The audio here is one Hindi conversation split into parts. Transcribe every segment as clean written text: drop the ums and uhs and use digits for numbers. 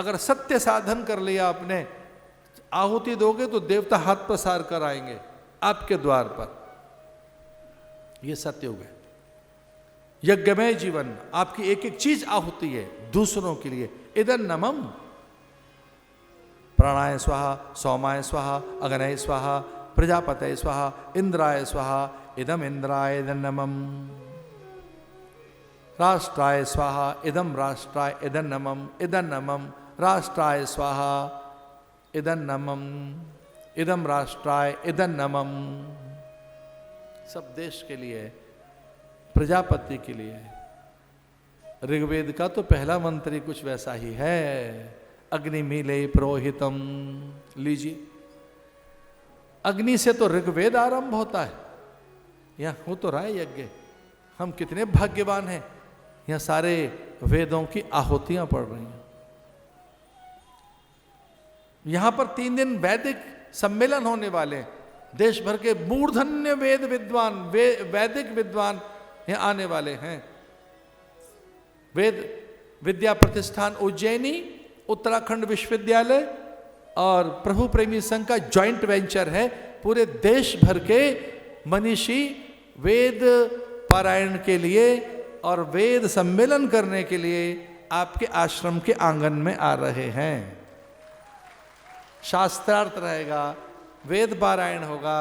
अगर सत्य साधन कर लिया आपने, आहुति दोगे तो देवता हाथ पसार कर आएंगे आपके द्वार पर। यह सत्युग है। यज्ञमय जीवन, आपकी एक एक चीज आहुति है दूसरों के लिए। इदं नमम, प्राणाय स्वाहा, सोमाय स्वाहा, अग्नये स्वाहा, प्रजापतये स्वाहा, इंद्राय स्वाहा, इदम इंद्राय नमम, राष्ट्राय स्वाहा, इदम राष्ट्राय इदं नमम, इदं नमम, राष्ट्राय स्वाहा, इदं नमम, इदम राष्ट्राय इदं नमम। सब देश के लिए, प्रजापति के लिए। ऋग्वेद का तो पहला मंत्र ही कुछ वैसा ही है, अग्निमीले पुरोहितम। लीजिए, अग्नि से तो ऋग्वेद आरंभ होता है। यहां हो तो रहा है यज्ञ। हम कितने भाग्यवान हैं, यहां सारे वेदों की आहुतियां पड़ रही हैं। यहां पर 3 दिन वैदिक सम्मेलन होने वाले हैं। देश भर के मूर्धन्य वेद विद्वान, वैदिक विद्वान यहां आने वाले हैं। वेद विद्या प्रतिष्ठान उज्जैनी, उत्तराखंड विश्वविद्यालय और प्रभु प्रेमी संघ का जॉइंट वेंचर है। पूरे देश भर के मनीषी वेद पारायण के लिए और वेद सम्मेलन करने के लिए आपके आश्रम के आंगन में आ रहे हैं। शास्त्रार्थ रहेगा, वेद पारायण होगा,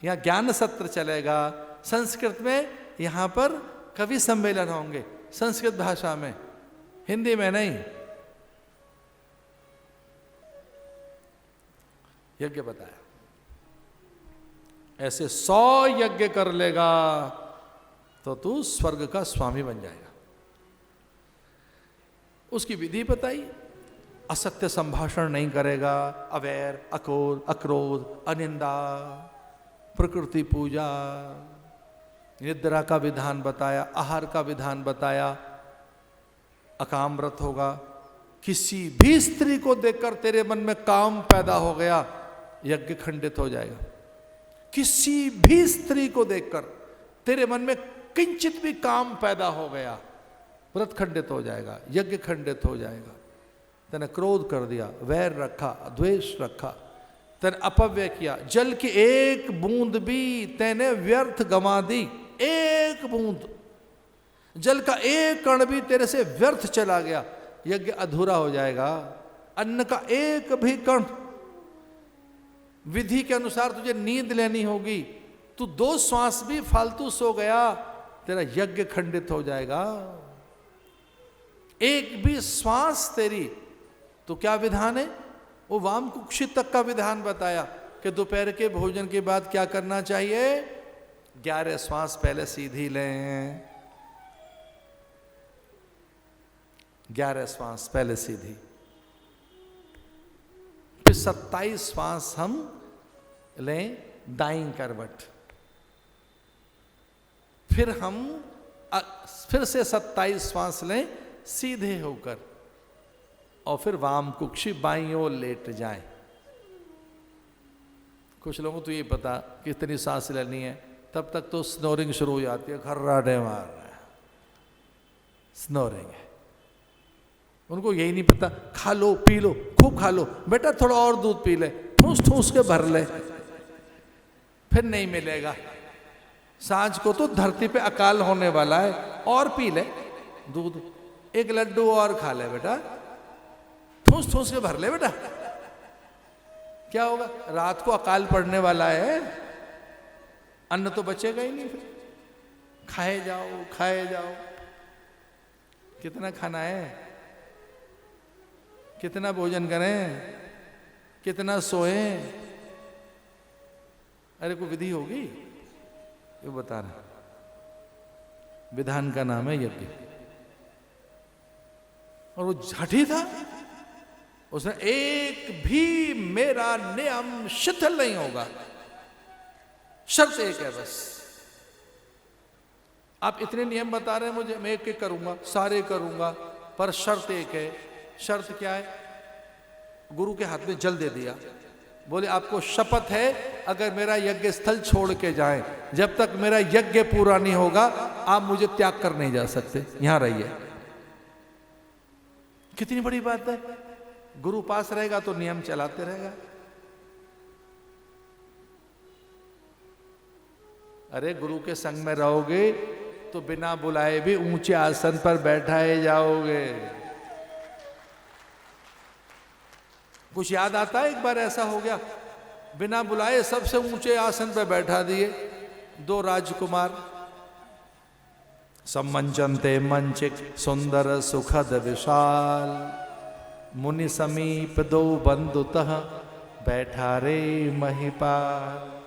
यहाँ ज्ञान सत्र चलेगा। संस्कृत में यहाँ पर कवि सम्मेलन होंगे, संस्कृत भाषा में, हिंदी में नहीं। यज्ञ बताया, ऐसे 100 यज्ञ कर लेगा तो तू स्वर्ग का स्वामी बन जाएगा। उसकी विधि बताई, असत्य संभाषण नहीं करेगा, अवैर, अक्रोध, अनिंदा, प्रकृति पूजा, निद्रा का विधान बताया, आहार का विधान बताया, अकाम व्रत होगा। किसी भी स्त्री को देखकर तेरे मन में काम पैदा हो गया, यज्ञ खंडित हो जाएगा। किसी भी स्त्री को देखकर तेरे मन में किंचित भी काम पैदा हो गया, व्रत खंडित हो जाएगा, यज्ञ खंडित हो जाएगा। तूने क्रोध कर दिया, वैर रखा, द्वेष रखा, तूने अपव्यय किया, जल की एक बूंद भी तैने व्यर्थ गंवा दी। एक बूंद जल का एक कण भी तेरे से व्यर्थ चला गया, यज्ञ अधूरा हो जाएगा। अन्न का एक भी कण, विधि के अनुसार तुझे नींद लेनी होगी, तू 2 श्वास भी फालतू सो गया, तेरा यज्ञ खंडित हो जाएगा। एक भी श्वास तेरी, तो क्या विधान है? वो वाम कुक्षी तक का विधान बताया कि दोपहर के भोजन के बाद क्या करना चाहिए। 11 श्वास पहले सीधी लें, 11 श्वास पहले सीधी, फिर 27 श्वास हम लें दाईं करवट, फिर से 27 श्वास लें सीधे होकर, और फिर वाम कुक्षी बाईं ओर लेट जाएं। कुछ लोगों को तो ये पता कितनी सांस लेनी है, तब तक तो स्नोरिंग शुरू हो जाती है, खर्राटे मार रहा है, स्नोरिंग है। उनको यही नहीं पता, खा लो पी लो, खूब खा लो बेटा, थोड़ा और दूध पी ले, ठूस ठूस के भर ले, फिर नहीं मिलेगा। सांझ को तो धरती पे अकाल होने वाला है, और पी ले दूध, एक लड्डू और खा ले बेटा, ठूस ठूस के भर ले बेटा। क्या होगा? रात को अकाल पड़ने वाला है, अन्न तो बचेगा ही नहीं, फिर खाए जाओ खाए जाओ। कितना खाना है, कितना भोजन करें, कितना सोएं? अरे कोई विधि होगी, ये बता रहा, विधान का नाम है यज्ञ। और वो झटी था, उसने एक भी मेरा नियम शिथिल नहीं होगा, शर्त एक है बस। आप इतने नियम बता रहे हैं मुझे, मैं एक एक करूंगा, सारे करूंगा, पर शर्त एक है। शर्त क्या है? गुरु के हाथ में जल दे दिया, बोले आपको शपथ है अगर मेरा यज्ञ स्थल छोड़ के जाएं, जब तक मेरा यज्ञ पूरा नहीं होगा आप मुझे त्याग कर नहीं जा सकते, यहां रहिए। कितनी बड़ी बात है। गुरु पास रहेगा तो नियम चलाते रहेगा। अरे गुरु के संग में रहोगे तो बिना बुलाए भी ऊंचे आसन पर बैठाए जाओगे। कुछ याद आता है? एक बार ऐसा हो गया, बिना बुलाए सबसे ऊंचे आसन पर बैठा दिए दो राजकुमार। सम्मंचन्ते मंचिक सुंदर सुखद विशाल, मुनि समीप दो बंधुतः बैठा रे महिपाल।